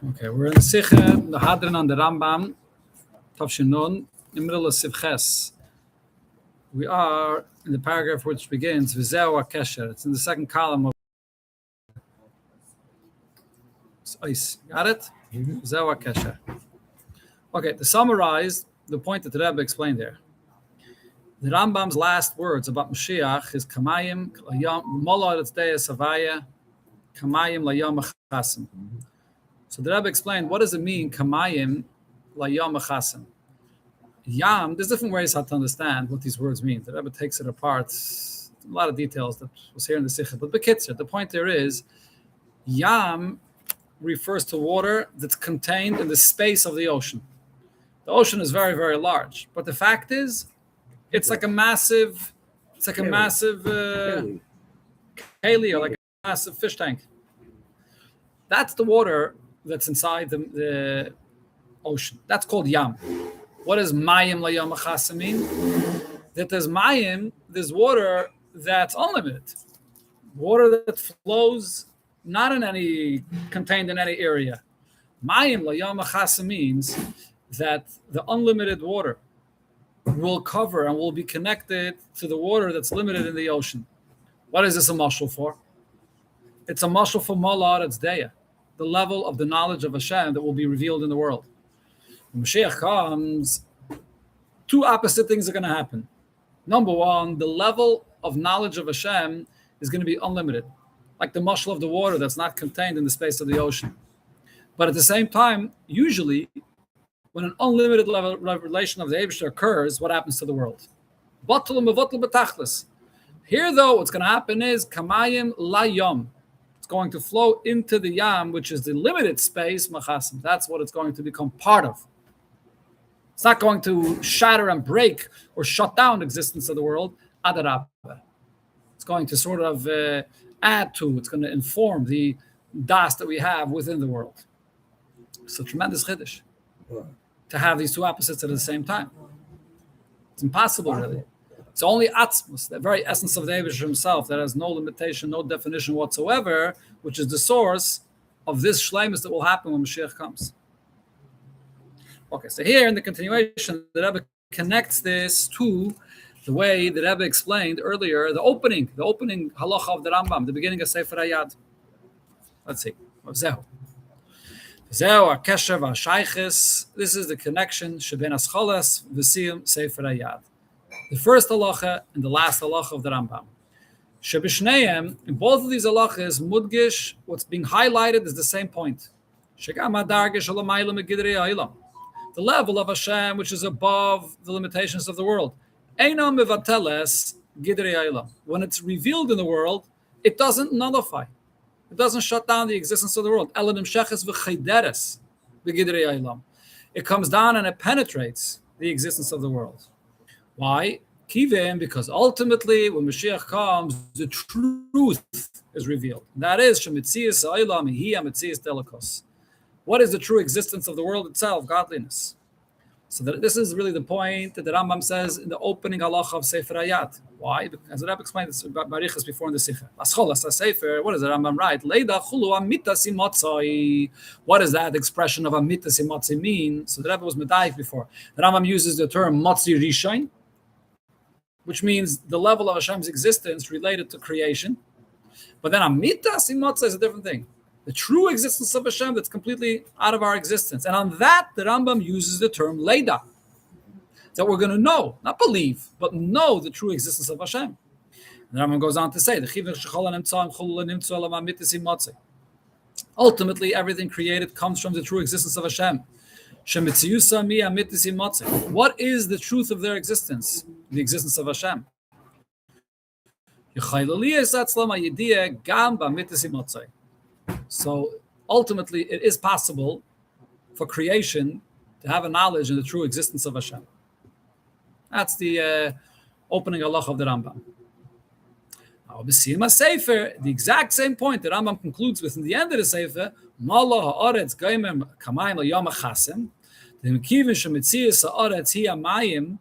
Okay, we're in the Sikha, the Hadran on the Rambam, Tavshinun, in the middle of Sivches. We are in the paragraph which begins, V'zeu HaKesher. It's in the second column of Ice. Got it? V'zeu HaKesher. Okay, to summarize the point that the Rebbe explained there. The Rambam's last words about Moshiach is Kamayim, Mola Eretzdei Savaya, Kamayim Layom Achasim. So the Rebbe explained, what does it mean, Kamayim Layom Achasim? Yam, there's different ways how to understand what these words mean. The Rebbe takes it apart, a lot of details that was here in the Sikha. But Bekitzer, the point there is, Yam refers to water that's contained in the space of the ocean. The ocean is very, very large. But the fact is, it's like a massive, keli, or like a massive fish tank. That's the water that's inside the ocean. That's called Yam. What does Mayim Layom Achasim mean? That there's Mayim, there's water that's unlimited. Water that flows not contained in any area. Mayim Layom Achasim means that the unlimited water will cover and will be connected to the water that's limited in the ocean. What is this a mashal for? It's a mashal for Mola Eretzdei, the level of the knowledge of Hashem that will be revealed in the world. When Mashiach comes, two opposite things are going to happen. Number one, the level of knowledge of Hashem is going to be unlimited, like the mashal of the water that's not contained in the space of the ocean. But at the same time, usually, when an unlimited level revelation of the Eibishter occurs, what happens to the world? Here, though, what's going to happen is Kamayim Layom. It's going to flow into the Yam, which is the limited space, Machasim. That's what it's going to become part of. It's not going to shatter and break or shut down the existence of the world. Adarabah. It's going to sort of add to, it's going to inform the das that we have within the world. It's a tremendous chiddush to have these two opposites at the same time. It's impossible, really. It's only Atzmus, the very essence of the Eibishter himself, that has no limitation, no definition whatsoever, which is the source of this shleimus that will happen when Mashiach comes. Okay, so here in the continuation, the Rebbe connects this to the way the Rebbe explained earlier, the opening halacha of the Rambam, the beginning of Sefer Hayad. Let's see. Zehu HaKesher VaShayches. This is the connection Sheben Ascholas V'Siyum Sefer Hayad. The first halacha and the last halacha of the Rambam. Shebishneim, in both of these halachas, mudgish, what's being highlighted is the same point. The level of Hashem, which is above the limitations of the world. When it's revealed in the world, it doesn't nullify. It doesn't shut down the existence of the world. It comes down and it penetrates the existence of the world. Why? Kivim, because ultimately, when Mashiach comes, the truth is revealed. That is, what is the true existence of the world itself? Godliness. So this is really the point that the Rambam says in the opening halacha of Sefer Hayat. Why? As the Rebbe explained this barichas before in the Sikha. Ascholas Sefer. What does the Rambam write? Leida chulu amitas imotzai. What does that expression of amitas imotzai mean? So the Rebbe was medayik before. The Rambam uses the term motzi rishain, which means the level of Hashem's existence related to creation. But then amitas imotzai is a different thing. The true existence of Hashem that's completely out of our existence. And on that, the Rambam uses the term Leida. That we're going to know, not believe, but know the true existence of Hashem. And the Rambam goes on to say, ultimately, everything created comes from the true existence of Hashem. What is the truth of their existence? The existence of Hashem. So ultimately, it is possible for creation to have a knowledge in the true existence of Hashem. That's the opening halacha of the Rambam. Now, B'siyum Sefer, the exact same point that Rambam concludes with in the end of the Sefer, Mala ha'aretz gaimer kamayim l'yom achasim, the mekivin shemitzias ha'aretz hi hamayim.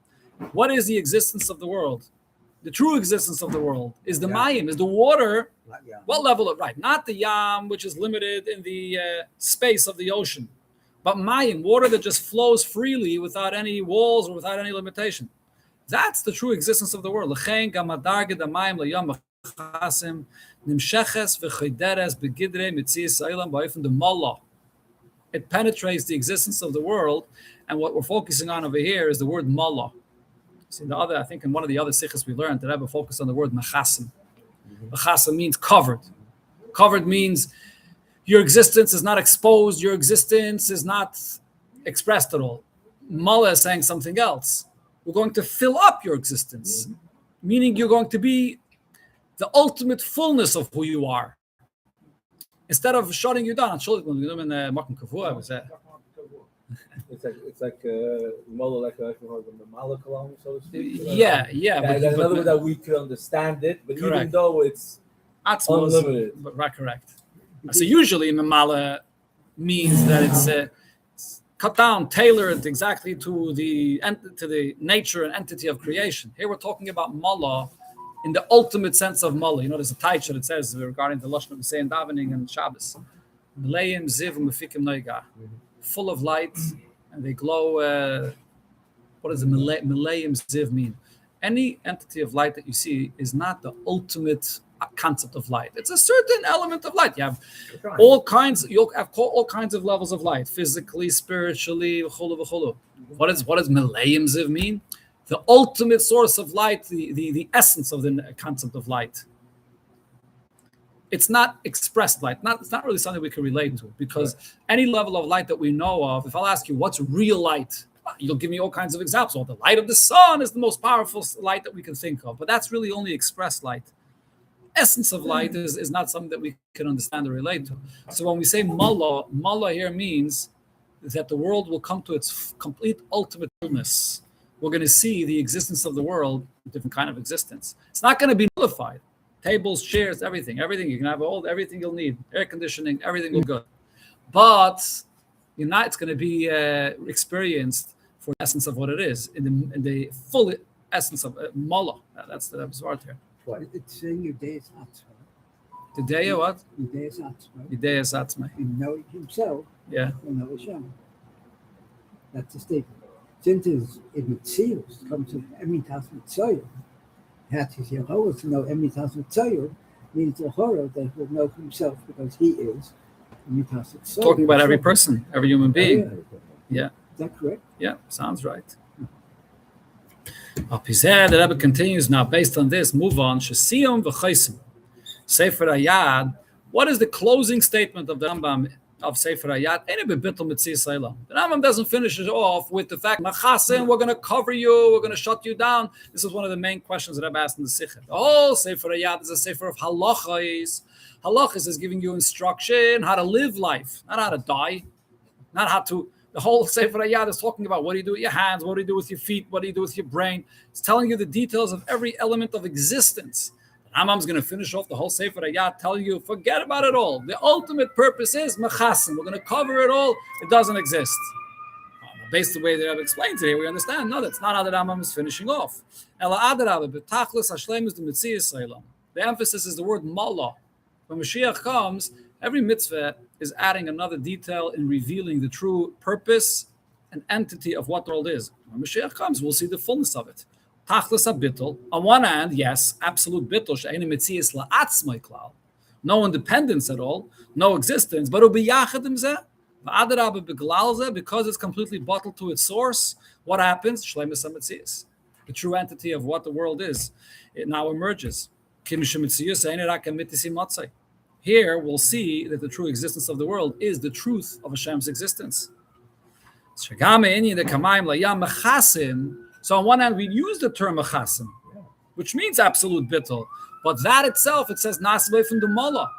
What is the existence of the world? the true existence of the world, is the mayim, is the water. What level of, right? Not the yam, which is limited in the space of the ocean, but mayim, water that just flows freely without any walls or without any limitation. That's the true existence of the world. It penetrates the existence of the world, and what we're focusing on over here is the word mallah. See, I think in one of the other sikhs we learned that I have a focus on the word machasim. Machasim means covered. Covered means your existence is not exposed, your existence is not expressed at all. Mallah is saying something else. We're going to fill up your existence, meaning you're going to be the ultimate fullness of who you are. Instead of shutting you down, it's like Mullah, like the Mala Kalam, so to speak. Yeah. But another way that we could understand it, but correct. Even though it's unlimited. Right, correct. So usually Mamala means that it's cut down, tailored exactly to the nature and entity of creation. Here we're talking about Mullah in the ultimate sense of Mullah. You know, there's a taich that says regarding the Lashon of saying davening and Shabbos, Melayim ziv u'mefikim noiga, full of light, and they glow. What does the Melayim ziv mean? Any entity of light that you see is not the ultimate concept of light. It's a certain element of light. You have all kinds of levels of light, physically, spiritually, v'chulu. What does Melayim ziv mean? The ultimate source of light, the essence of the concept of light. It's not expressed light. It's not really something we can relate to, because any level of light that we know of, if I'll ask you what's real light, you'll give me all kinds of examples. Well, the light of the sun is the most powerful light that we can think of, but that's really only expressed light. Essence of light is not something that we can understand or relate to. So when we say Mullah here means that the world will come to its complete ultimate fullness. We're going to see the existence of the world, a different kind of existence. It's not going to be nullified. Tables, chairs, everything. You can have everything you'll need. Air conditioning, everything will go. But it's going to be experienced for the essence of what it is, in the full essence of Mullah. That's the word here. What? It's saying your day is Atzma. The day of what? Your day is Atzma. The day is Atzma. And knowing himself, yeah, will know Hashem. That's the statement. Since it Mitzius comes to Emitas Mitzoyer, that is Yehovah to know Emitas Mitzoyer means Yehovah that will know himself because he is Emitas Mitzoyer. Talking about every person, every human being. Yeah. Is that correct? Yeah, sounds right. The Rebbe continues now. Based on this, move on. Shesiyom v'chaisim. Sefer Hayad. What is the closing statement of the Rambam of Sefer Hayad? The Rambam doesn't finish it off with the fact, Machasim, we're going to cover you, we're going to shut you down. This is one of the main questions that I've asked in the Sikha. The whole Sefer Hayad is a Sefer of halachas. Halachas is giving you instruction how to live life, not how to die, not how to. The whole Sefer Hayad is talking about what do you do with your hands, what do you do with your feet, what do you do with your brain. It's telling you the details of every element of existence. Rambam's going to finish off the whole Sefer Hayad telling you, forget about it all. The ultimate purpose is Machasim. We're going to cover it all. It doesed exist. Based on the way that I've explained today, we understand, no, that's not how the Rambam is finishing off. The emphasis is the word Mallah. When Mashiach comes, every mitzvah is adding another detail in revealing the true purpose and entity of what the world is. When Mashiach comes, we'll see the fullness of it. Tachlis habittul. On one hand, yes, absolute bittul, she'einu metzias la'atzmai klal, no independence at all, no existence. But ubiyachad im zeh, v'adarabah beglal zeh, because it's completely bottled to its source. What happens? Shleimus hametzias, the true entity of what the world is, it now emerges. Kim shemetzius einu rak hamitzis matzai. Here we'll see that the true existence of the world is the truth of Hashem's existence. So on one hand, we use the term machasim, which means absolute bittul, but that itself, it says nasbeh from the mullah.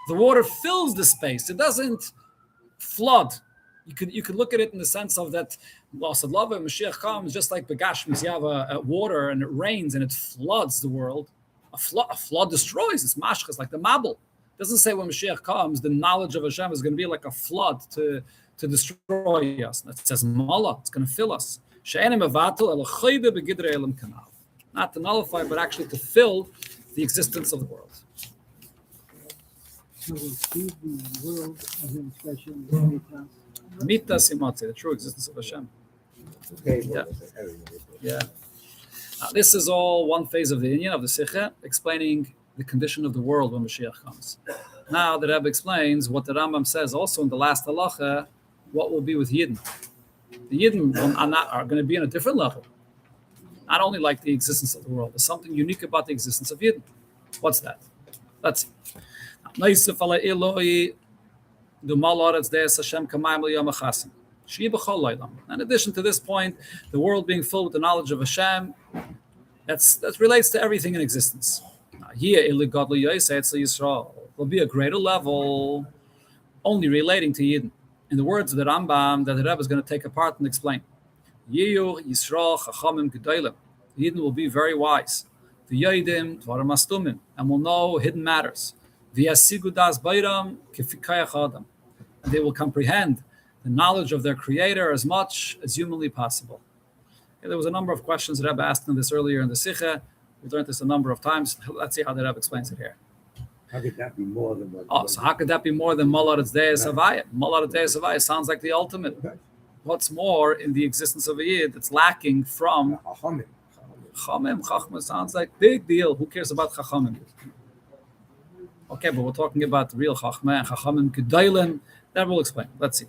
The water fills the space; it doesn't flood. You could look at it in the sense of that. Lava Mashiach comes just like begashmis. You have a water and it rains and it floods the world. A flood destroys. It's mashchas like the mabel. It doesn't say when Mashiach comes, the knowledge of Hashem is going to be like a flood to destroy us. It says mullah. It's going to fill us. It not to nullify, but actually to fill the existence of the world. So we see the world as an expression of mitas. Mitas imotzi, the true existence of Hashem. Yeah. Now, this is all one phase of the inyan of the Sikha, explaining the condition of the world when Mashiach comes. Now the Rebbe explains what the Rambam says also in the last halacha, what will be with Yidden. The Yidden are going to be in a different level. Not only like the existence of the world, there's something unique about the existence of Yidden. What's that? Let's see. In addition to this point, the world being filled with the knowledge of Hashem, that relates to everything in existence. Here, will be a greater level only relating to Yidden. In the words of the Rambam that the Rebbe is going to take apart and explain. Yisrael chachamim gedolim. Yidden will be very wise. V'yodim dvarim astumim, and will know hidden matters. V'yasigu das bayram kifikayach adam, and they will comprehend the knowledge of their Creator as much as humanly possible. There was a number of questions that Rebbe asked in this earlier in the Sikha. We've learned this a number of times. Let's see how the Rebbe explains it here. How could that be more than what? So how could that be more than Malarat Deis Havaya? Malarat Deis Havaya sounds like the ultimate. What's more in the existence of a Yid that's lacking from Chachamim? Chachma sounds like big deal. Who cares about Chachamim? Okay, but we're talking about the real Chachma and Chachamim Gedolim. That will explain. Let's see.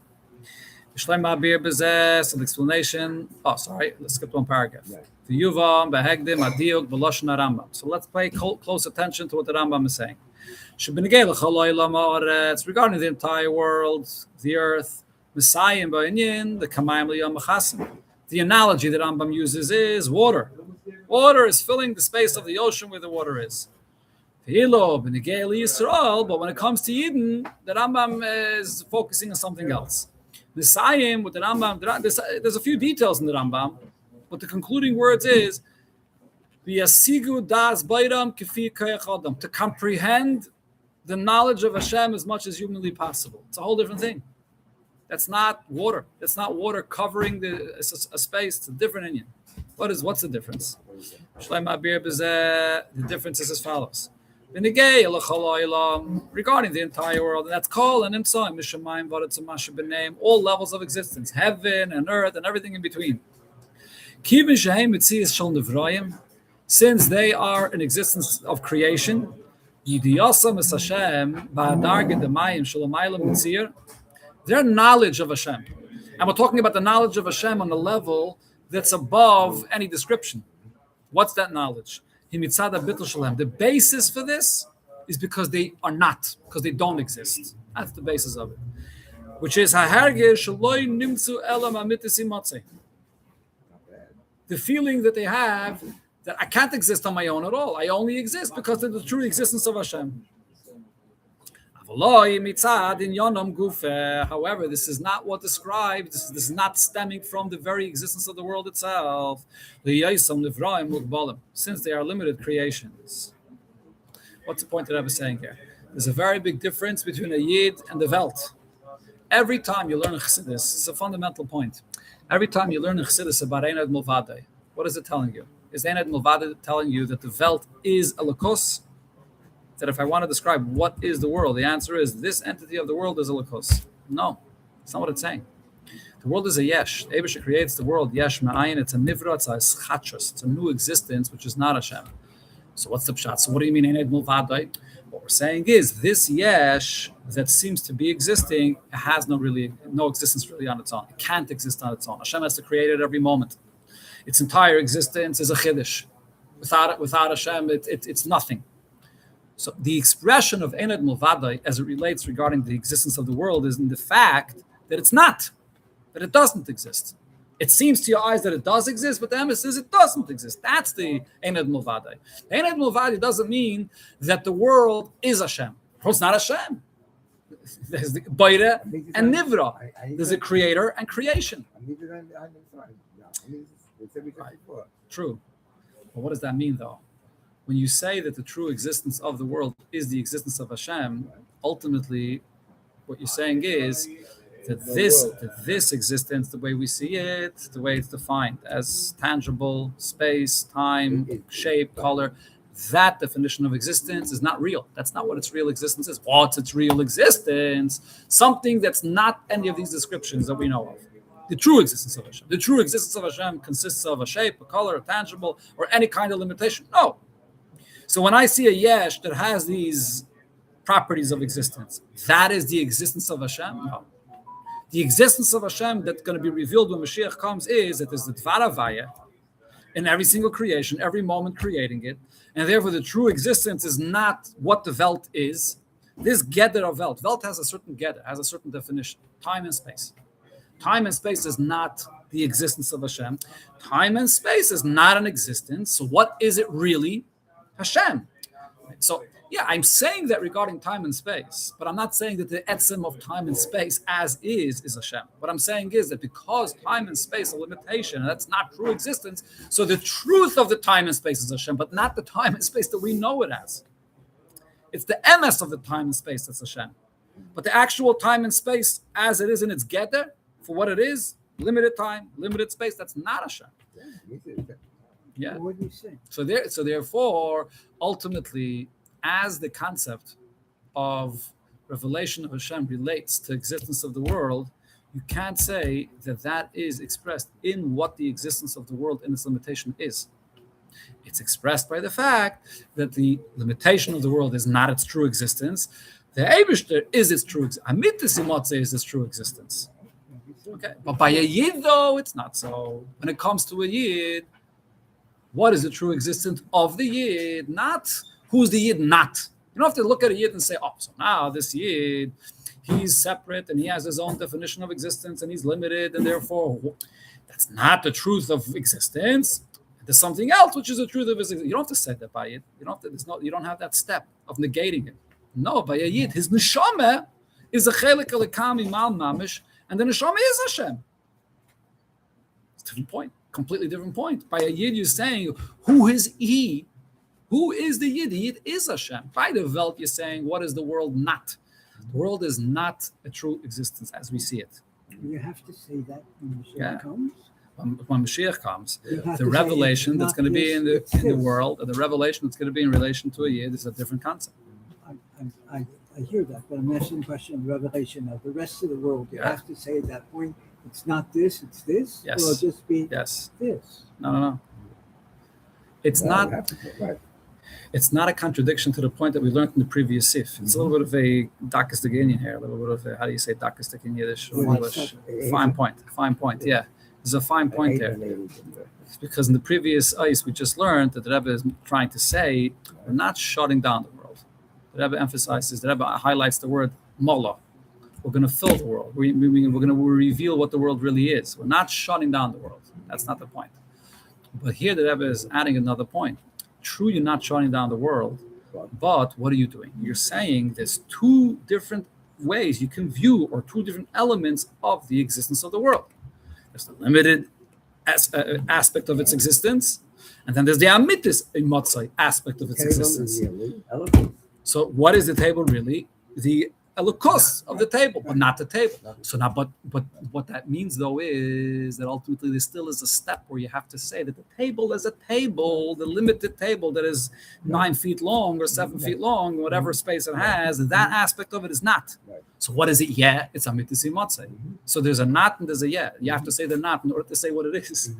So the explanation. Oh, sorry. Let's skip one paragraph. The Yuvam, Behegdim, Adiuk, Beloshen Rambam. So let's pay close attention to what the Rambam is saying. It's regarding the entire world, the earth, Messiah, the Kamayim Liyam Machasim. The analogy that Rambam uses is water. Water is filling the space of the ocean where the water is. But when it comes to Yidden, the Rambam is focusing on something else. Messiah, with the Rambam, there's a few details in the Rambam, but the concluding words is to comprehend the knowledge of Hashem as much as humanly possible. It's a whole different thing. That's not water. That's not water covering a space. It's a different inyan. What's the difference? The difference is as follows. Regarding the entire world, and that's called and imsa, all levels of existence, heaven and earth and everything in between. Since they are an existence of creation, their knowledge of Hashem, and we're talking about the knowledge of Hashem on a level that's above any description. What's that knowledge? The basis for this is because they are not, because they don't exist. That's the basis of it. Which is the feeling that they have that I can't exist on my own at all. I only exist because of the true existence of Hashem. However, this is not what described. This is not stemming from the very existence of the world itself. Since they are limited creations. What's the point that I was saying here? There's a very big difference between a Yid and the Welt. Every time you learn a Chassidus, it's a fundamental point. Every time you learn a Chassidus about Ein Ad Milvadei, what is it telling you? Is Ein Ad Milvadei telling you that the Welt is a Lakos? That if I want to describe what is the world, the answer is this entity of the world is a Lakos. No, it's not what it's saying. The world is a Yesh. Eibusha creates the world, Yesh Ma'ayin. It's a Nivra, it's a Schachos. It's a new existence, which is not Hashem. So what's the pshat? So what do you mean Ein Ad Milvadei? What we're saying is this Yesh that seems to be existing has no existence really on its own. It can't exist on its own. Hashem has to create it every moment. Its entire existence is a Chiddush. Without Hashem, it's nothing. So the expression of Ein Ad Milvadei as it relates regarding the existence of the world is in the fact that it's not, that it doesn't exist. It seems to your eyes that it does exist, but the emphasis is it doesn't exist. That's the Ein Ad Milvadei. Ein Ad Milvadei doesn't mean that the world is Hashem. It's not Hashem. There's the Baira and Nivra. There's a creator and creation. Right. True. But what does that mean though? When you say that the true existence of the world is the existence of Hashem, ultimately what you're saying is that this existence, the way we see it, the way it's defined as tangible, space, time, shape, color, that definition of existence is not real. That's not what its real existence is. What's its real existence? Something that's not any of these descriptions that we know of. The true existence of Hashem. The true existence of Hashem consists of a shape, a color, a tangible, or any kind of limitation. No. So when I see a yesh that has these properties of existence, that is the existence of Hashem? No. The existence of Hashem that's going to be revealed when Mashiach comes is that there's the Dvar Havaya in every single creation, every moment creating it, and therefore the true existence is not what the Welt is. This Geder of Welt has a certain Geder, has a certain definition, time and space. Time and space is not the existence of Hashem. Time and space is not an existence. So what is it really? Hashem. So yeah, I'm saying that regarding time and space, but I'm not saying that the etzem of time and space as is Hashem. What I'm saying is that because time and space are limitation, and that's not true existence, so the truth of the time and space is Hashem, but not the time and space that we know it as. It's the emes of the time and space that's Hashem. But the actual time and space as it is in its Geder, for what it is, limited time, limited space, that's not Hashem. Yeah. What do you say? So therefore, ultimately, as the concept of revelation of Hashem relates to existence of the world, you can't say that that is expressed in what the existence of the world in its limitation is. It's expressed by the fact that the limitation of the world is not its true existence. The Eibishter is its true existence. Amitis imotze is its true existence. Okay, but by a Yid, though, it's not so. When it comes to a Yid, what is the true existence of the Yid? Not who's the Yid not. You don't have to look at a Yid and say, oh, so now this Yid, he's separate and he has his own definition of existence and he's limited and therefore that's not the truth of existence. There's something else which is the truth of his existence. You don't have to say that by Yid. You don't have that step of negating it. No, by a Yid, his neshama is a chelik alikami mal mamish, and the neshama is Hashem. It's a different point, completely different point. By a Yid, you're saying, who is he? Who is the Yid? The Yid is Hashem. By the Welt, you're saying, what is the world not? The world is not a true existence as we see it. You have to say that when Mashiach comes. When Mashiach comes, the revelation that's going to be in the world, and the revelation that's going to be in relation to a Yid is a different concept. I hear that, but I'm asking the question of revelation of the rest of the world. You have to say at that point, it's not this, it's this, yes. or it'll just be yes. this. No. It's not. It's not a contradiction to the point that we learned in the previous sif. It's a little bit of a dakistik here, a little bit of a, how do you say dakistik in Yiddish or English? Fine point. Yeah, there's a fine point there. It's because in the previous ice we just learned that the Rebbe is trying to say we're not shutting down the world. The Rebbe emphasizes, the Rebbe highlights the word mola. We're going to fill the world. We're going to reveal what the world really is. We're not shutting down the world. That's not the point. But here the Rebbe is adding another point. True, you're not shutting down the world, but what are you doing? You're saying there's two different ways you can view, or two different elements of the existence of the world. There's the limited aspect of its existence, and then there's the amitis imotzai aspect of its existence. So what is the table really? The elikos of the table, but not the table. So now, but what that means though is that ultimately there still is a step where you have to say that the table is a table, the limited table that is 9 feet long or 7 feet long, whatever space it has, that aspect of it is not. So what is it? Yeah, it's amitis imatzeh. So there's a not and there's a yeah. You have to say the not in order to say what it is.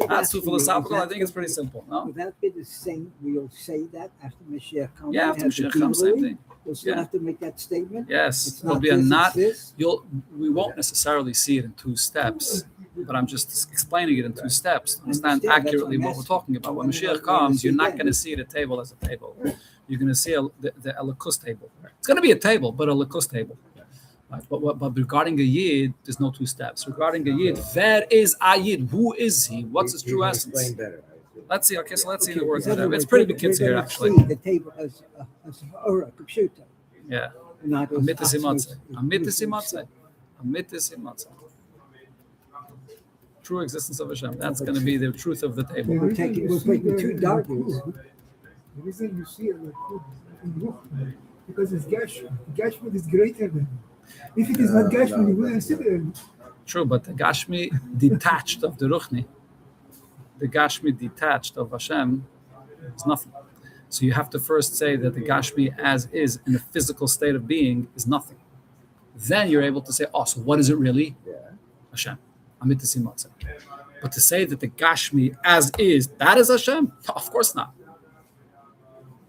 That's too philosophical. I think it's pretty simple. No? Would that be the same? We'll say that after Mashiach comes. Yeah, after Mashiach comes, same thing. We'll still have to make that statement. Yes, there'll be a not. We won't necessarily see it in two steps, but I'm just explaining it in two steps to understand accurately what we're talking about. When Mashiach comes, you're not going to see the table as a table. You're going to see the elikus table. It's going to be a table, but a elikus table. Right? But regarding a Yid, there's no two steps. Regarding a Yid, where is a Yid? Who is he? What's his true essence? Let's see. Okay, so let's see the words. It's pretty big kids here, actually. The table as a computer. Yeah. True existence of Hashem. That's going to be the truth of the table. We're taking two darkness. The reason you see it like because it's Geshmut is greater than. If it is not Gashmi, we are still True, but the Gashmi detached of the Ruchni, the Gashmi detached of Hashem is nothing. So you have to first say that the Gashmi as is in the physical state of being is nothing. Then you're able to say, oh, so what is it really? Hashem. Amitasi Matzah. But to say that the Gashmi as is, that is Hashem? No, of course not.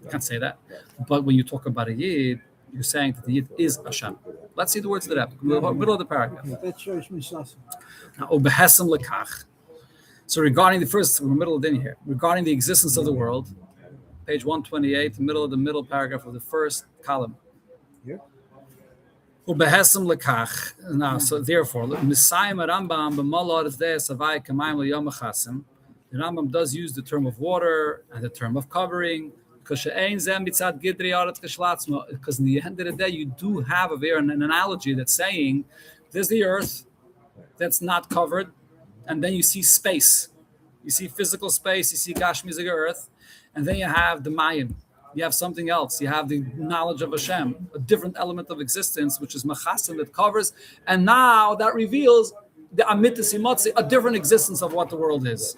You can't say that. But when you talk about a Yid, you're saying that the Yid is Hashem. Let's see the words of the Rebbe, middle of the paragraph. Now, Obehesem lekach. So regarding the first, we're middle of the din here, regarding the existence of the world, page 128, the middle paragraph of the first column. Ubehesem lekach. Now, so therefore, Misayim Rambam b'malad is there savai kamayim l'yomachasim. The Rambam does use the term of water and the term of covering because in the end of the day, you do have an analogy that's saying there's the earth that's not covered, and then you see space, you see physical space, you see Gashmi's earth, and then you have the Mayim. You have something else. You have the knowledge of Hashem, a different element of existence, which is Machasim that covers. And now that reveals the Amitis Imotzi, a different existence of what the world is.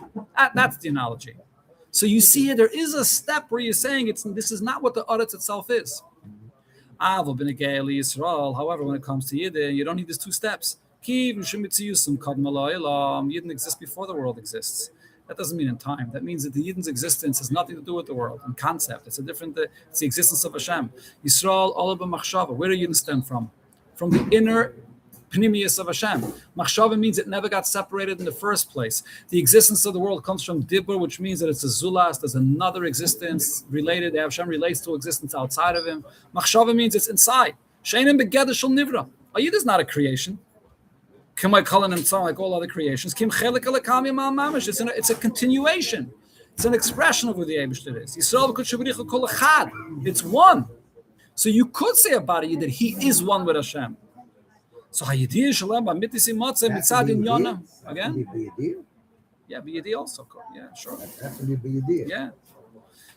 That's the analogy. So you see, there is a step where you're saying this is not what the Aretz itself is. However, when it comes to Yidden, you don't need these two steps. Yidden exists before the world exists. That doesn't mean in time. That means that the Yidden's existence has nothing to do with the world. In concept, it's it's the existence of Hashem. Yisrael, all about Machshava. Where do Yidden stem from? From the inner Pnimius of Hashem. Machshava means it never got separated in the first place. The existence of the world comes from Dibur, which means that it's a Zulas, there's another existence related. Hashem relates to existence outside of him. Machshava means it's inside. Sheinim begeder shel nivra. A Yid is not a creation. Kim I call him like all other creations. Kim chelik alekami mal mamish. It's a continuation. It's an expression of who the Eibishter is. Yisrael v'kudshavricha kol echad. It's one. So you could say about it that he is one with Hashem. So Hayidiyah Shalom B'Mitisi Motzeh Mitzad in Yonah again. Yeah, B'Yediyah also. Yeah, sure. Yeah.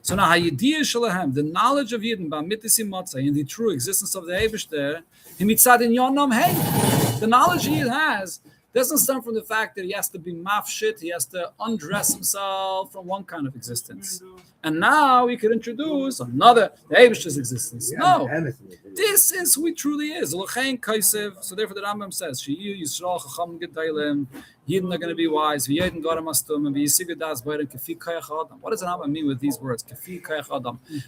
So now Hayidiyah Shalom, the knowledge of Yidden B'Mitisi Motzeh in the true existence of the Eibishter, Mitzad in Yonah. Hey, the knowledge he has doesn't stem from the fact that he has to be mafshit, he has to undress himself from one kind of existence. And now we could introduce another, the Eibishter's existence. No, this is who he truly is. So therefore the Rambam says, Yidden are going to be wise. What does the Rambam mean with these words?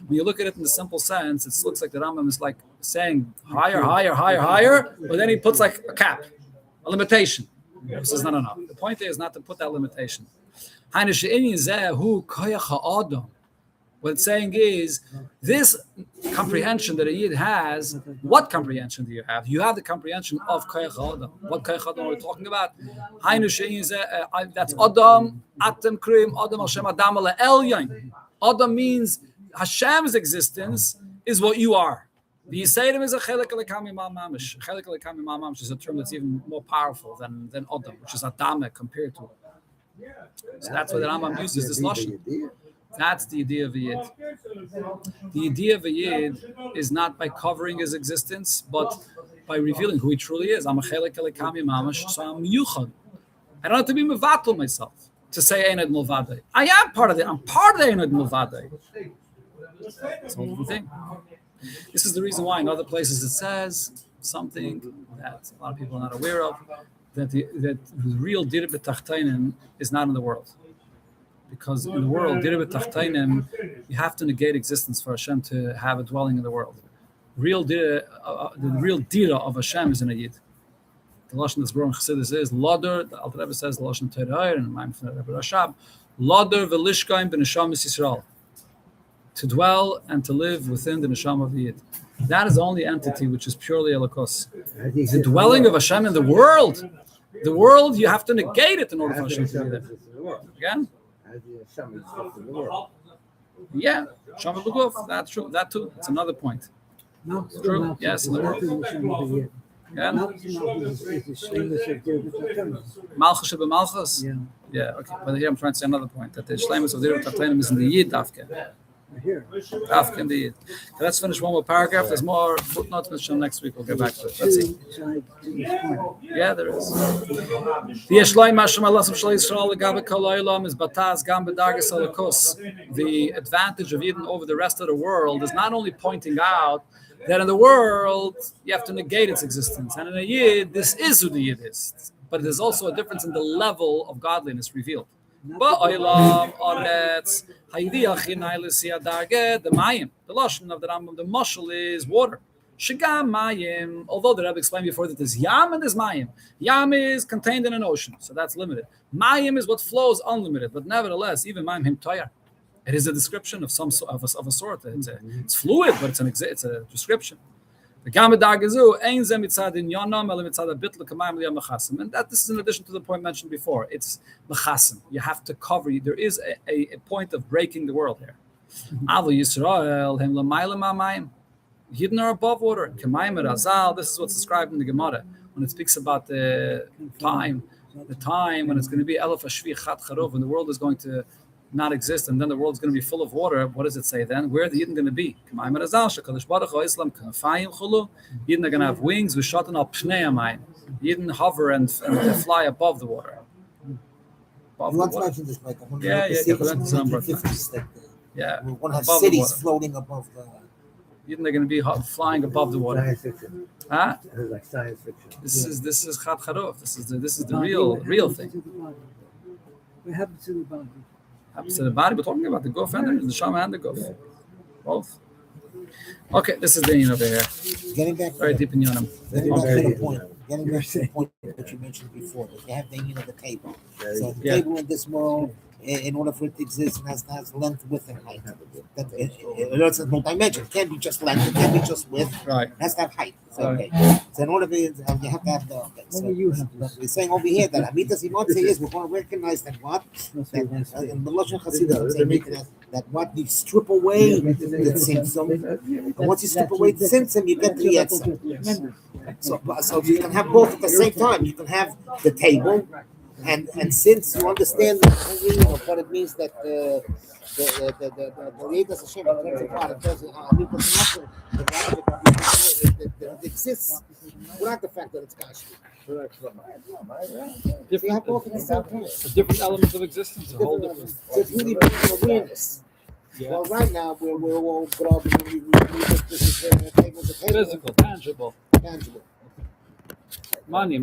When you look at it in the simple sense, it looks like the Rambam is like saying higher, but then he puts like a cap, a limitation. He says, no. The point is not to put that limitation. What it's saying is, this comprehension that a Yid has, what comprehension do you have? You have the comprehension of Koyach Adam. What Koyach Adam are we talking about? That's Adam, Atem Krim, Adam Hashem Adam Ala Elyon. Adam means Hashem's existence is what you are. The Yisayim is a chelik alekami mal mamish. Chelik alekami mal mamish is a term that's even more powerful than Adam, which is Adame compared to. So that's why the Rambam uses this lashon. That's the idea of a Yid. The idea of a Yid is not by covering his existence, but by revealing who he truly is. I'm a chelik alekami mamish, so I'm yuchad. I don't have to be mevatel myself to say Einad Mulvadei. I am part of it. I'm part of the Einad Mulvadei. That's the whole thing. This is the reason why in other places it says something that a lot of people are not aware of, that the real Dir B'Tachtainim is not in the world. Because in the world, Dir B'Tachtainim, you have to negate existence for Hashem to have a dwelling in the world. The real Dira of Hashem is in a Yid. The Lashon that's brought in Chassidus is Loder, the Alter Rebbe says, the Lashon Torah and the Maim from the Rebbe Rashab, Loder v'lishkaim b'neshamis Yisrael. To dwell and to live within the neshama of the Yid. That is the only entity which is purely Elokos. The dwelling of Hashem in the world, you have to negate it in order for Hashem to be there. Again? Yeah, Shem L'guf, that's true. That too, it's another point. True, yes. Malchus b'malchus? Yeah, okay. But here I'm trying to say another point, that the shleimus of the Dir B'Tachtainim is in the Yid Dafke. Here. After indeed. Let's finish one more paragraph. There's more footnotes. We'll next week. We'll get back to it. Let's see. Yeah, there is. The advantage of Eden over the rest of the world is not only pointing out that in the world you have to negate its existence, and in a Yid, this is who the Yid is. But there's also a difference in the level of godliness revealed. The mayim, the lashon of the Rambam, the mashal is water. Shigam mayim, although the Rebbe explained before that there's yam and there's mayim. Yam is contained in an ocean, so that's limited. Mayim is what flows unlimited, but nevertheless, even mayim him toyar. It is a description of some of a sort. It's fluid, but it's a description. The Gamadag ein ze mitzad in yonam el mitzad bitl kamayim liyam mechasim, and that this is in addition to the point mentioned before. It's mechasim. You have to cover. There is a point of breaking the world here. Avu Yisrael hem lamaylam amayim. Yidden are above water. Kamayim razal. This is what's described in the Gemara when it speaks about the time when it's going to be elef hashvi chat charov, when the world is going to not exist, and then the world's going to be full of water. What does it say then? Where are the Yidden going to be? Yidden are going to have wings. Yidden hover and fly above the water. You want to mention this, like, yeah. We want to have cities floating above the. Yidden are going to be flying above the water. Science fiction. Huh? It is like science fiction. This is chat charov. This is the real thing. What happens to the body? Happens to the body. We're talking about the guf and the shama and the guf, both. Okay, this is the yin over here. Getting back Very deep in yonam. Getting back to the point. Getting back to the point that you mentioned before, that you have the yin of the table. So the table in this world, in order for it to exist, has length, width, and height. It's a dimension. It can't be just length. It can't be just width. Right. It has to have height. So, Right. So in order for it, you have to have the. Okay. So we're saying over here that Amitas Imotze is we're going to recognize that what in the Lashon Chassidus that what you strip away the tzimtzum, and once you strip away the tzimtzum, you get the yetzer. So you can have both at the same time. You can have the table. And since you understand the meaning of what it means that the Yeidas Hashem it exists without the fact that it's Kashmir. So you have both at the same time. It's a different element of existence. A whole different. So it's really awareness. Yeah. Well, right now we're all put up. This is the table. Physical, tangible. Tangible. Money.